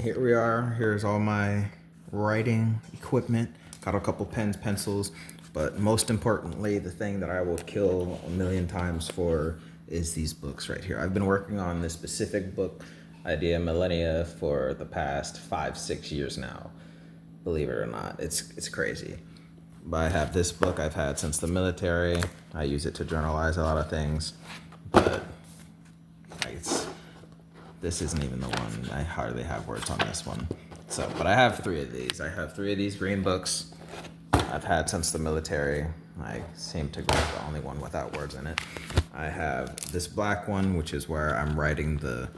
here we are. Here's all my writing equipment. Got a couple pens, pencils, but most importantly, the thing that I will kill a million times for is these books right here. I've been working on this specific book, Idea Millennia, for the past 5-6 years now. Believe it or not, it's crazy. But I have this book I've had since the military. I use it to journalize a lot of things, but this isn't even the one. I hardly have words on this one. So, but I have 3 of these. I have 3 of these green books I've had since the military. I seem to grab the only one without words in it. I have this black one, which is where I'm writing the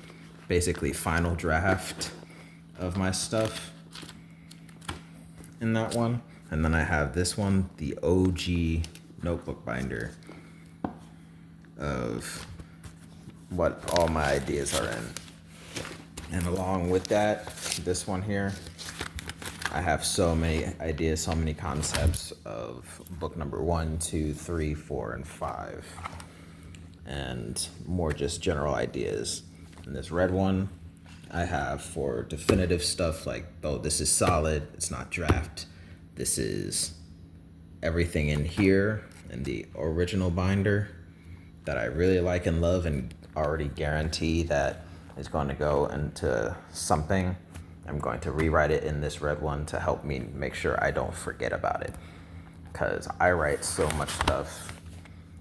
basically final draft of my stuff in that one. And then I have this one, the OG notebook binder of what all my ideas are in. And along with that, this one here, I have so many ideas, so many concepts of book number 1, 2, 3, 4, and 5. And more just general ideas. And this red one, I have for definitive stuff like, oh, this is solid, it's not draft. This is everything in here in the original binder that I really like and love and already guarantee that is going to go into something. I'm going to rewrite it in this red one to help me make sure I don't forget about it. Because I write so much stuff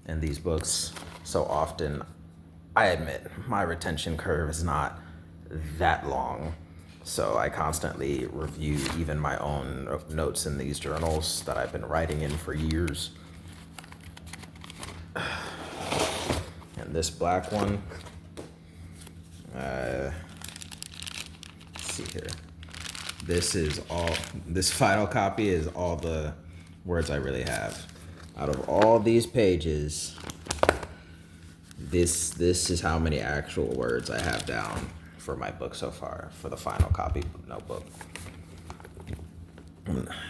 in these books so often. I admit my retention curve is not that long. So I constantly review even my own notes in these journals that I've been writing in for years. And this black one, let's see here. This final copy is all the words I really have. Out of all these pages, this is how many actual words I have down for my book so far, for the final copy notebook.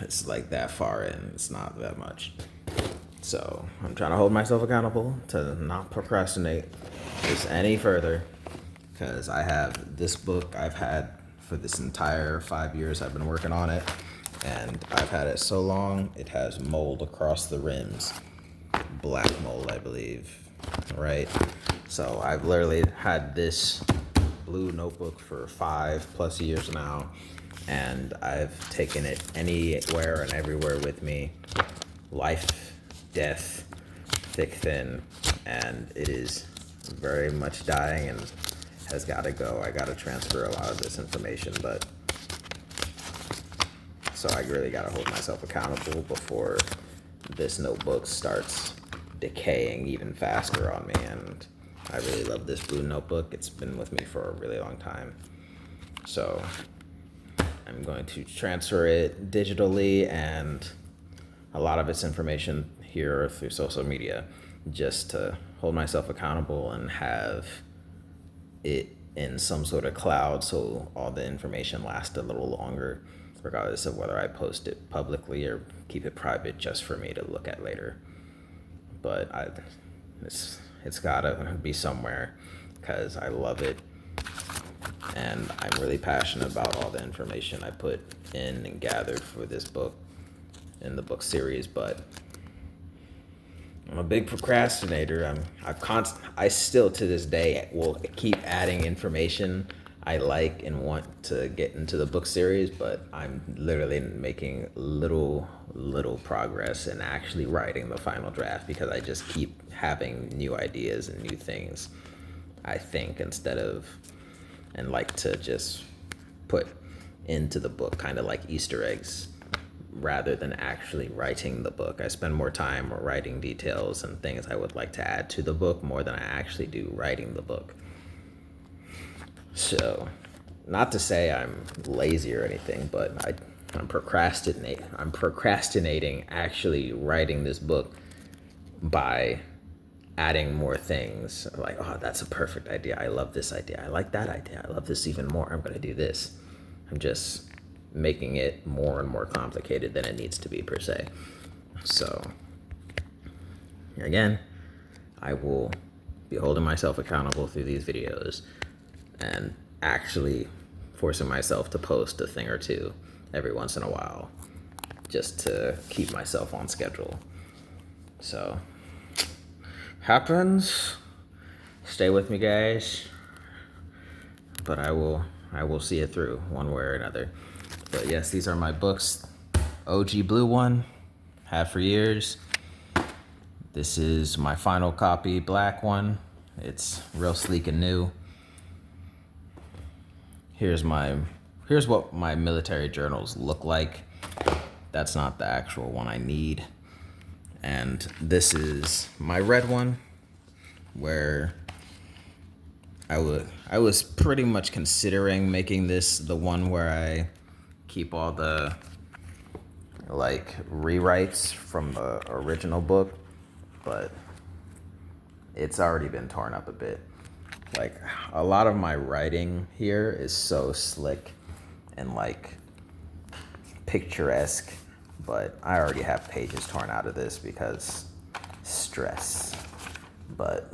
It's like that far in, it's not that much. So I'm trying to hold myself accountable to not procrastinate this any further, because I have this book I've had for this entire 5 years I've been working on it, and I've had it so long it has mold across the rims, black mold I believe, right? So I've literally had this blue notebook for 5+ years now, and I've taken it anywhere and everywhere with me, life, death, thick, thin, and it is very much dying and has got to go. I got to transfer a lot of this information, but so I really got to hold myself accountable before this notebook starts decaying even faster on me. And I really love this blue notebook. It's been with me for a really long time. So I'm going to transfer it digitally and a lot of its information here through social media, just to hold myself accountable and have it in some sort of cloud so all the information lasts a little longer, regardless of whether I post it publicly or keep it private just for me to look at later. But it's gotta be somewhere because I love it, and I'm really passionate about all the information I put in and gathered for this book in the book series. But I'm a big procrastinator. I still to this day will keep adding information I like and want to get into the book series, but I'm literally making little progress in actually writing the final draft because I just keep having new ideas and new things I think instead of, and like to just put into the book kind of like Easter eggs rather than actually writing the book. I spend more time writing details and things I would like to add to the book more than I actually do writing the book. So, not to say I'm lazy or anything, but I'm procrastinating actually writing this book by adding more things. Like, oh, that's a perfect idea. I love this idea. I like that idea. I love this even more. I'm going to do this. I'm just making it more and more complicated than it needs to be per se. So, again, I will be holding myself accountable through these videos and actually forcing myself to post a thing or two every once in a while just to keep myself on schedule. So, happens. Stay with me, guys. But I will see it through one way or another. But yes, these are my books. OG blue one, had for years. This is my final copy, black one. It's real sleek and new. Here's what my military journals look like. That's not the actual one I need. And this is my red one, where I was pretty much considering making this the one where I keep all the like rewrites from the original book, but it's already been torn up a bit. Like, a lot of my writing here is so slick and like picturesque, but I already have pages torn out of this because stress. But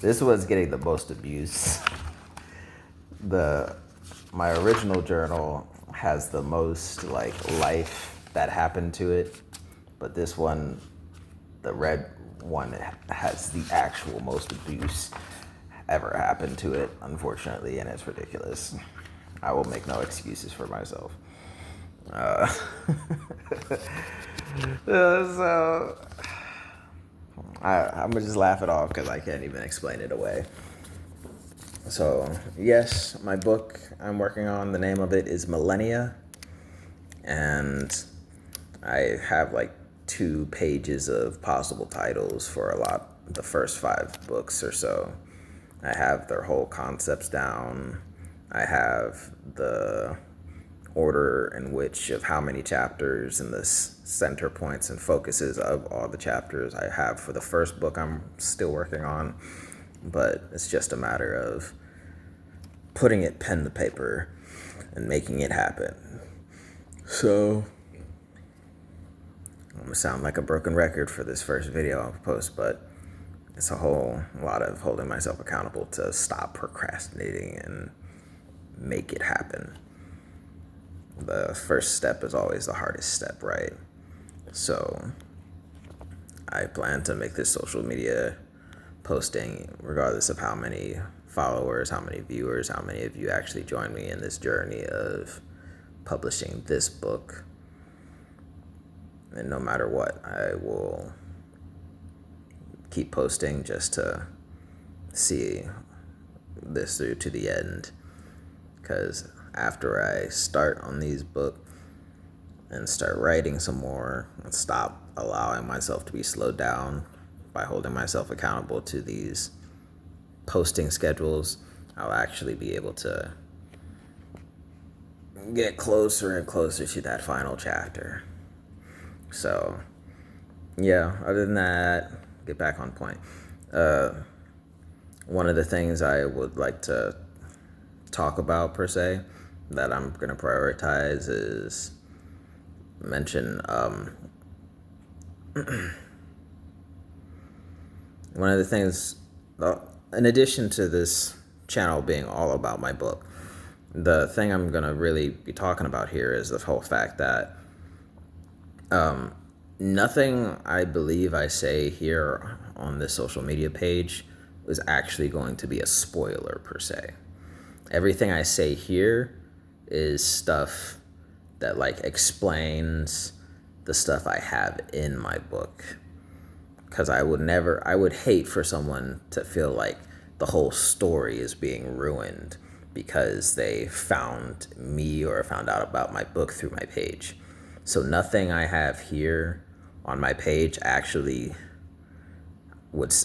this was getting the most abuse. My original journal has the most like life that happened to it, but this one, the red one, has the actual most abuse ever happened to it, unfortunately, and it's ridiculous. I will make no excuses for myself. So I'm gonna just laugh it off because I can't even explain it away. So yes, my book I'm working on, the name of it is Millennia, and I have like 2 pages of possible titles for the first 5 books or so. I have their whole concepts down. I have the order in which of how many chapters and the center points and focuses of all the chapters I have for the first book I'm still working on, but it's just a matter of putting it pen to paper and making it happen. So I'm gonna sound like a broken record for this first video I'll post, but it's a whole lot of holding myself accountable to stop procrastinating and make it happen. The first step is always the hardest step, right? So I plan to make this social media posting, regardless of how many followers, how many viewers, how many of you actually join me in this journey of publishing this book. And no matter what, I will keep posting just to see this through to the end. Because after I start on these books and start writing some more and stop allowing myself to be slowed down by holding myself accountable to these posting schedules, I'll actually be able to get closer and closer to that final chapter. So, yeah, other than that, get back on point. One of the things I would like to talk about, per se, that I'm going to prioritize is mention one of the things, in addition to this channel being all about my book, the thing I'm going to really be talking about here is the whole fact that nothing I believe I say here on this social media page is actually going to be a spoiler, per se. Everything I say here is stuff that like explains the stuff I have in my book. Because I would hate for someone to feel like the whole story is being ruined because they found me or found out about my book through my page. So nothing I have here on my page actually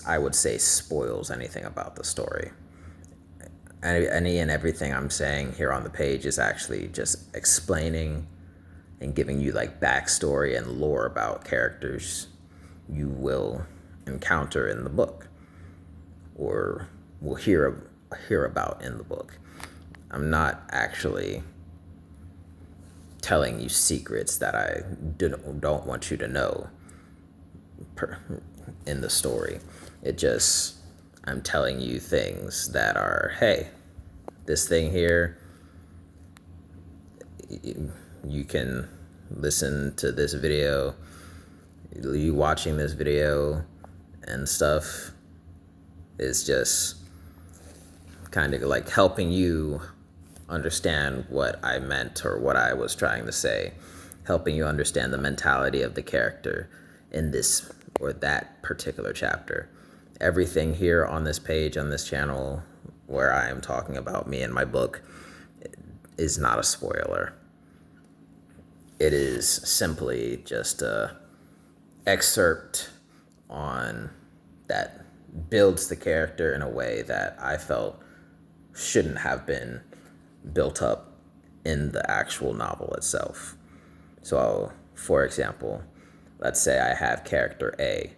I would say spoils anything about the story. Any and everything I'm saying here on the page is actually just explaining and giving you like backstory and lore about characters you will encounter in the book or will hear about in the book. I'm not actually telling you secrets that I don't want you to know in the story. I'm telling you things that are, hey, this thing here, you can listen to this video, you watching this video and stuff is just kind of like helping you understand what I meant or what I was trying to say, helping you understand the mentality of the character in this or that particular chapter. Everything here on this page, on this channel, where I am talking about me and my book, is not a spoiler. It is simply just a excerpt on that builds the character in a way that I felt shouldn't have been built up in the actual novel itself. So, for example, let's say I have character A.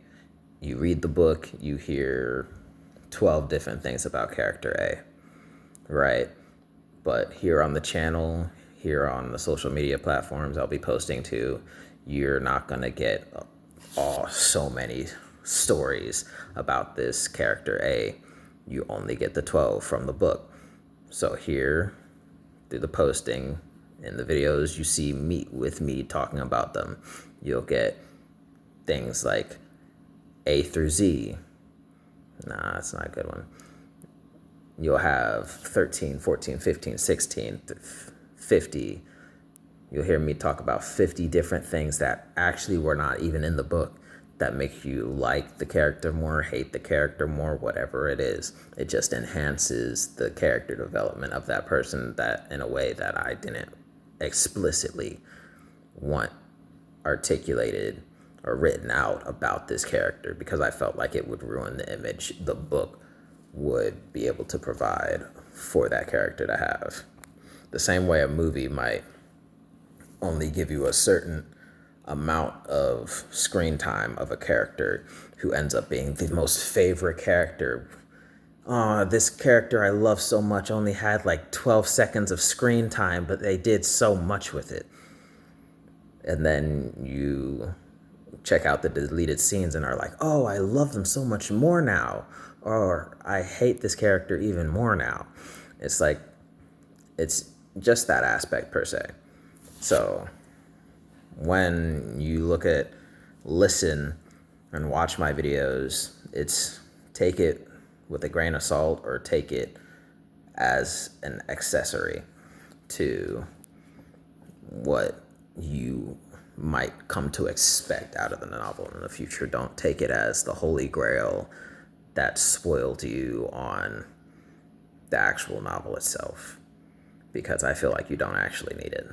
You read the book, you hear 12 different things about character A, right? But here on the channel, here on the social media platforms I'll be posting to, you're not gonna get so many stories about this character A. You only get the 12 from the book. So here, through the posting, in the videos you see me talking about them, you'll get things like A through Z. Nah, that's not a good one. You'll have 13, 14, 15, 16, 50. You'll hear me talk about 50 different things that actually were not even in the book that make you like the character more, hate the character more, whatever it is. It just enhances the character development of that person that in a way that I didn't explicitly want articulated or written out about this character, because I felt like it would ruin the image the book would be able to provide for that character to have. The same way a movie might only give you a certain amount of screen time of a character who ends up being the most favorite character. Oh, this character I love so much only had like 12 seconds of screen time, but they did so much with it. And then you check out the deleted scenes and are like, oh, I love them so much more now. Or I hate this character even more now. It's like, it's just that aspect per se. So when you listen and watch my videos, it's take it with a grain of salt or take it as an accessory to what you might come to expect out of the novel in the future. Don't take it as the holy grail that spoiled you on the actual novel itself, because I feel like you don't actually need it.